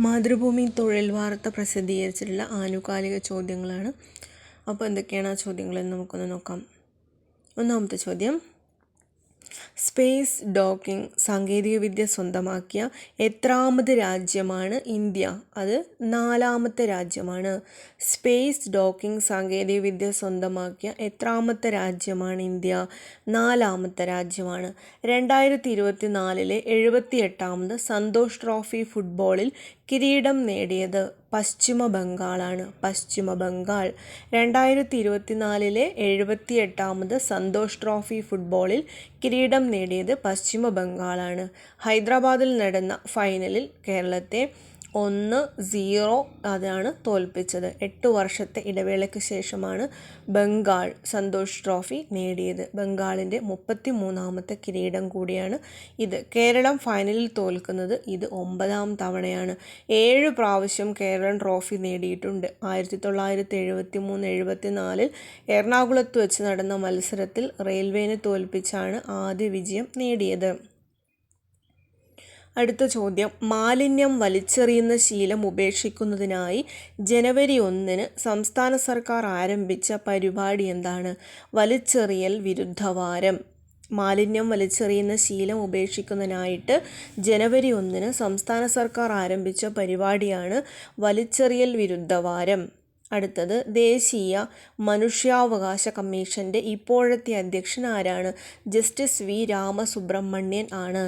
മാതൃഭൂമി തൊഴിൽ വാർത്ത പ്രസിദ്ധീകരിച്ചിട്ടുള്ള ആനുകാലിക ചോദ്യങ്ങളാണ്. അപ്പോൾ എന്തൊക്കെയാണ് ആ ചോദ്യങ്ങളെന്ന് നമുക്കൊന്ന് നോക്കാം. ഒന്നാമത്തെ ചോദ്യം, സ്പേസ് ഡോക്കിംഗ് സാങ്കേതികവിദ്യ സ്വന്തമാക്കിയ എത്രാമത് രാജ്യമാണ് ഇന്ത്യ? അത് 4ാമത്തെ രാജ്യമാണ്. സ്പേസ് ഡോക്കിംഗ് സാങ്കേതികവിദ്യ സ്വന്തമാക്കിയ എത്രാമത്തെ രാജ്യമാണ് ഇന്ത്യ? 4ാമത്തെ രാജ്യമാണ്. 2024 78ാമത് സന്തോഷ് ട്രോഫി ഫുട്ബോളിൽ കിരീടം നേടിയത് പശ്ചിമ ബംഗാളാണ്. പശ്ചിമ ബംഗാൾ. 2024 78ാമത് സന്തോഷ് ട്രോഫി ഫുട്ബോളിൽ കിരീടം നേടിയത് പശ്ചിമ ബംഗാളാണ്. ഹൈദരാബാദിൽ നടന്ന ഫൈനലിൽ കേരളത്തെ 1-0 അതാണ് തോൽപ്പിച്ചത്. 8 വർഷത്തെ ഇടവേളയ്ക്ക് ശേഷമാണ് ബംഗാൾ സന്തോഷ് ട്രോഫി നേടിയത്. ബംഗാളിൻ്റെ 33ാമത്തെ കിരീടം കൂടിയാണ് ഇത്. കേരളം ഫൈനലിൽ തോൽക്കുന്നത് ഇത് 9ാം തവണയാണ്. 7 പ്രാവശ്യം കേരളം ട്രോഫി നേടിയിട്ടുണ്ട്. 1973-74 എറണാകുളത്ത് വെച്ച് നടന്ന മത്സരത്തിൽ റെയിൽവേനെ തോൽപ്പിച്ചാണ് ആദ്യ വിജയം നേടിയത്. അടുത്ത ചോദ്യം, മാലിന്യം വലിച്ചെറിയുന്ന ശീലം ഉപേക്ഷിക്കുന്നതിനായി ജനുവരി 1 സംസ്ഥാന സർക്കാർ ആരംഭിച്ച പരിപാടി എന്താണ്? വലിച്ചെറിയൽ വിരുദ്ധവാരം. മാലിന്യം വലിച്ചെറിയുന്ന ശീലം ഉപേക്ഷിക്കുന്നതിനായിട്ട് ജനുവരി 1 സംസ്ഥാന സർക്കാർ ആരംഭിച്ച പരിപാടിയാണ് വലിച്ചെറിയൽ വിരുദ്ധവാരം. അടുത്തത്, ദേശീയ മനുഷ്യാവകാശ കമ്മീഷൻ്റെ ഇപ്പോഴത്തെ അധ്യക്ഷൻ ആരാണ്? ജസ്റ്റിസ് വി രാമസുബ്രഹ്മണ്യൻ ആണ്.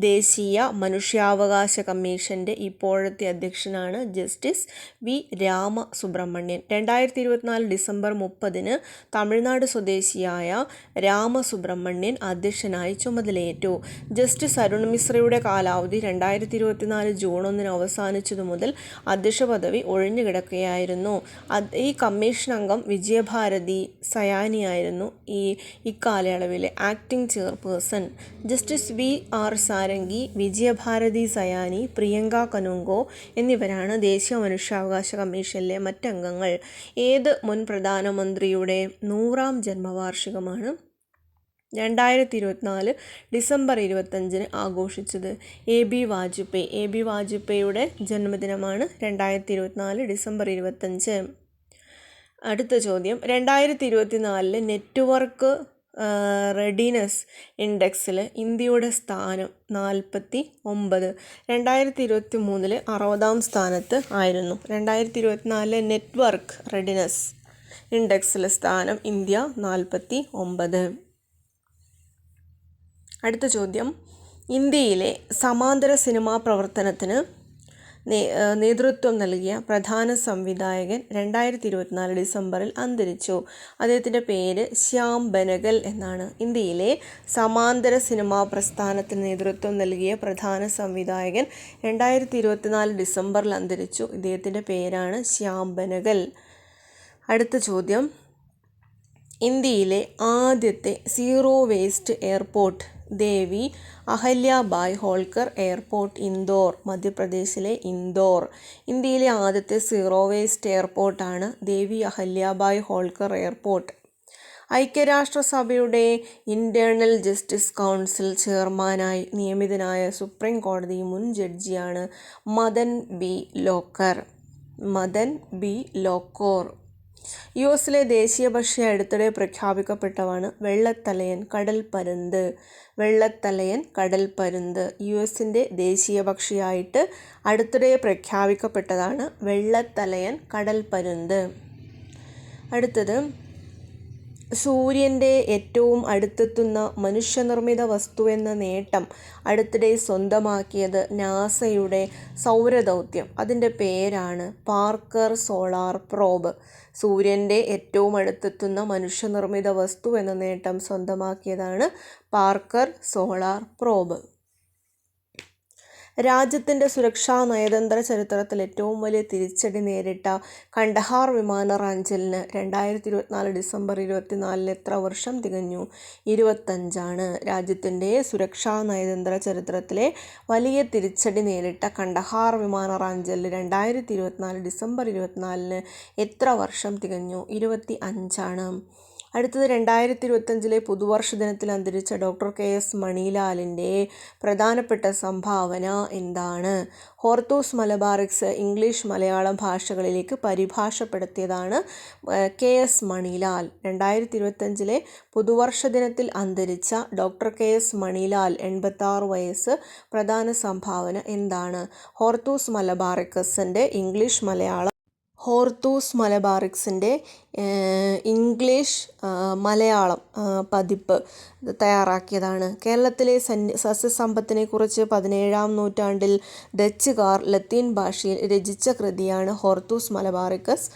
ദേശീയ മനുഷ്യാവകാശ കമ്മീഷൻ്റെ ഇപ്പോഴത്തെ അധ്യക്ഷനാണ് justice V Ramasubramanian. 2024 December 30 Tamil Nadu സ്വദേശിയായ രാമസുബ്രഹ്മണ്യൻ അധ്യക്ഷനായി ചുമതലയേറ്റു. ജസ്റ്റിസ് അരുൺ മിശ്രയുടെ കാലാവധി 2024 ജൂൺ 1 അവസാനിച്ചതു മുതൽ അധ്യക്ഷ പദവി ഒഴിഞ്ഞുകിടക്കുകയായിരുന്നു. ഈ കമ്മീഷൻ അംഗം വിജയഭാരതി സയാനിയായിരുന്നു ഇക്കാലയളവിലെ acting chairperson. Justice V R Sarangi, Vijayabharathi Sayani, Priyanka Kanungo എന്നിവരാണ് ദേശീയ മനുഷ്യാവകാശ കമ്മീഷനിലെ മറ്റംഗങ്ങൾ. ഏത് മുൻ പ്രധാനമന്ത്രിയുടെ 100ാം ജന്മവാർഷികമാണ് 2024 ഡിസംബർ 25 ആഘോഷിച്ചത്? A B Vajpayee. A B വാജ്പേയിയുടെ ജന്മദിനമാണ് 2024 ഡിസംബർ 25. അടുത്ത ചോദ്യം, 2024 നെറ്റ്വർക്ക് റെഡിനെസ് ഇൻഡെക്സിൽ ഇന്ത്യയുടെ സ്ഥാനം 49. 2023 60ാം സ്ഥാനത്ത് ആയിരുന്നു. 2024 നെറ്റ്വർക്ക് റെഡിനെസ് ഇൻഡെക്സിലെ സ്ഥാനം ഇന്ത്യ 49. അടുത്ത ചോദ്യം, ഇന്ത്യയിലെ സമാന്തര സിനിമാ പ്രവർത്തനത്തിന് നേതൃത്വം നൽകിയ പ്രധാന സംവിധായകൻ 2024 ഡിസംബറിൽ അന്തരിച്ചു. അദ്ദേഹത്തിൻ്റെ പേര് ശ്യാം ബെനഗൽ എന്നാണ്. ഇന്ത്യയിലെ സമാന്തര സിനിമാ പ്രസ്ഥാനത്തിന് നേതൃത്വം നൽകിയ പ്രധാന സംവിധായകൻ 2024 ഡിസംബറിൽ അന്തരിച്ചു. ഇദ്ദേഹത്തിൻ്റെ പേരാണ് ശ്യാം ബെനഗൽ. അടുത്ത ചോദ്യം, ഇന്ത്യയിലെ ആദ്യത്തെ zero waste airport Devi Ahilyabai Holkar airport, Indore, മധ്യപ്രദേശിലെ ഇൻഡോർ. ഇന്ത്യയിലെ ആദ്യത്തെ സീറോ വേസ്റ്റ് എയർപോർട്ടാണ് ദേവി അഹല്യാബായ് ഹോൾക്കർ എയർപോർട്ട്. ഐക്യരാഷ്ട്രസഭയുടെ ഇൻ്റേണൽ ജസ്റ്റിസ് കൗൺസിൽ ചെയർമാനായി നിയമിതനായ സുപ്രീം കോടതി മുൻ ജഡ്ജിയാണ് മദൻ ബി ലോക്കർ. മദൻ ബി ലോക്കർ. യുഎസിലെ ദേശീയ പക്ഷി അടുത്തിടെ പ്രഖ്യാപിക്കപ്പെട്ടതാണ് വെള്ളത്തലയൻ കടൽപ്പരുന്ത്. വെള്ളത്തലയൻ കടൽപ്പരുന്ത് യുഎസിൻ്റെ ദേശീയ പക്ഷിയായിട്ട് അടുത്തിടെ പ്രഖ്യാപിക്കപ്പെട്ടതാണ് വെള്ളത്തലയൻ കടൽപ്പരുന്ത്. അടുത്തത്, സൂര്യൻ്റെ ഏറ്റവും അടുത്തെത്തുന്ന മനുഷ്യനിർമ്മിത വസ്തുവെന്ന നേട്ടം അടുത്തിടെ സ്വന്തമാക്കിയത് നാസയുടെ സൗരദൗത്യം. അതിൻ്റെ പേരാണ് പാർക്കർ സോളാർ പ്രോബ്. സൂര്യൻ്റെ ഏറ്റവും അടുത്തെത്തുന്ന മനുഷ്യനിർമ്മിത വസ്തു എന്ന നേട്ടം സ്വന്തമാക്കിയതാണ് പാർക്കർ സോളാർ പ്രോബ്. രാജ്യത്തിൻ്റെ സുരക്ഷാ നയതന്ത്ര ചരിത്രത്തിൽ ഏറ്റവും വലിയ തിരിച്ചടി നേരിട്ട കണ്ടഹാർ വിമാനറാഞ്ചലിന് 2024 ഡിസംബർ 24 എത്ര വർഷം തികഞ്ഞു? 25 രാജ്യത്തിൻ്റെ സുരക്ഷാ നയതന്ത്ര ചരിത്രത്തിലെ വലിയ തിരിച്ചടി നേരിട്ട കണ്ടഹാർ വിമാനറാഞ്ചലിന് 2024 ഡിസംബർ 24 എത്ര വർഷം തികഞ്ഞു? 25. അടുത്തത് 2025 പുതുവർഷ ദിനത്തിൽ അന്തരിച്ച ഡോക്ടർ KS മണിലാലിൻ്റെ പ്രധാനപ്പെട്ട സംഭാവന എന്താണ്? ഹോർത്തൂസ് മലബാറിക്സ് ഇംഗ്ലീഷ് മലയാളം ഭാഷകളിലേക്ക് പരിഭാഷപ്പെടുത്തിയതാണ് KS മണിലാൽ. 2025 പുതുവർഷ ദിനത്തിൽ അന്തരിച്ച ഡോക്ടർ KS മണിലാൽ 86 വയസ്സ്. പ്രധാന സംഭാവന എന്താണ്? ഹോർത്തൂസ് മലബാറിക്കസിൻ്റെ ഇംഗ്ലീഷ് മലയാളം പതിപ്പ് തയ്യാറാക്കിയതാണ്. കേരളത്തിലെ സസ്യസമ്പത്തിനെക്കുറിച്ച് 17-ാം നൂറ്റാണ്ടിൽ ഡച്ചുകാർ ലത്തീൻ ഭാഷയിൽ രചിച്ച കൃതിയാണ് ഹോർത്തൂസ് മലബാറിക്കസ്.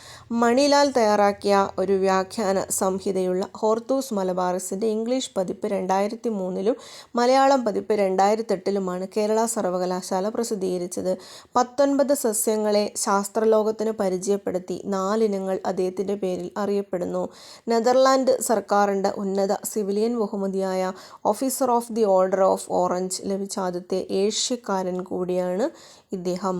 മണിലാൽ തയ്യാറാക്കിയ ഒരു വ്യാഖ്യാന സംഹിതയുള്ള ഹോർത്തൂസ് മലബാറിക്സിൻ്റെ ഇംഗ്ലീഷ് പതിപ്പ് 2003 മലയാളം പതിപ്പ് 2008 കേരള സർവകലാശാല പ്രസിദ്ധീകരിച്ചത്. 19 സസ്യങ്ങളെ ശാസ്ത്രലോകത്തിന് പരിചയപ്പെടുത്തി. 4 ഇനങ്ങൾ അദ്ദേഹത്തിൻ്റെ പേരിൽ അറിയപ്പെടുന്നു. നെതർലാൻഡ് സർക്കാരിൻ്റെ ഉന്നത സിവിലിയൻ ബഹുമതിയായ officer of the order of orange ലഭിച്ച ആദ്യത്തെ ഏഷ്യക്കാരൻ കൂടിയാണ് ഇദ്ദേഹം.